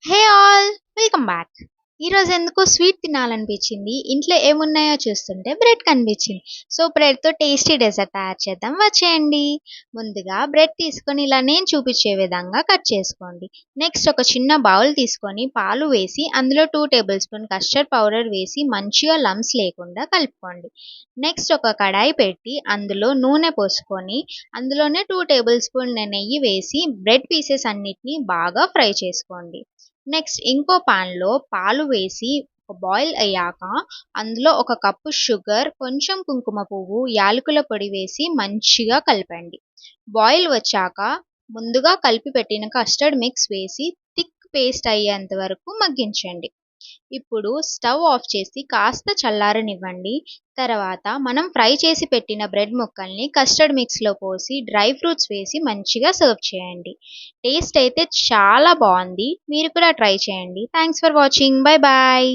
Hey all! Welcome back. ఈరోజు ఎందుకో sweet తినాలనిపించింది. ఇంట్లో ఏమున్నాయో చూస్తుంటే బ్రెడ్ కనిపించింది. సో, బ్రెడ్‌తో టేస్టీ డెజర్ట్ తయారు చేద్దాం వచ్చేయండి. ముందుగా బ్రెడ్ తీసుకొని ఇలా నేను చూపించే విధంగా కట్ చేసుకోండి. నెక్స్ట్ ఒక చిన్న బౌల్ తీసుకొని పాలు వేసి అందులో 2 టేబుల్ స్పూన్ కస్టర్డ్ పౌడర్ వేసి మంచిగా లంప్స్ లేకుండా కలుపుకోండి. నెక్స్ట్ ఒక కడాయి పెట్టి అందులో నూనె పోసుకొని అందులోనే 2 టేబుల్ స్పూన్ల నెయ్యి వేసి బ్రెడ్ పీసెస్ అన్నిటిని బాగా ఫ్రై చేసుకోండి. నెక్స్ట్ ఇంకో పాన్‌లో పాలు వేసి బాయిల్ అయ్యాక అందులో ఒక కప్పు షుగర్, కొంచెం కుంకుమ పువ్వు, యాలకుల పొడి వేసి మంచిగా కలపండి. బాయిల్ వచ్చాక ముందుగా కలిపి పెట్టిన కస్టర్డ్ మిక్స్ వేసి థిక్ పేస్ట్ అయ్యేంత వరకు మగ్గించండి. ఇప్పుడు స్టవ్ ఆఫ్ చేసి కాస్త చల్లారనివ్వండి. తర్వాత మనం ఫ్రై చేసి పెట్టిన బ్రెడ్ ముక్కల్ని కస్టర్డ్ మిక్స్‌లో పోసి డ్రై ఫ్రూట్స్ వేసి మంచిగా సర్వ్ చేయండి. టేస్ట్ అయితే చాలా బావుంది. మీరు కూడా ట్రై చేయండి. Thanks for watching. Bye bye.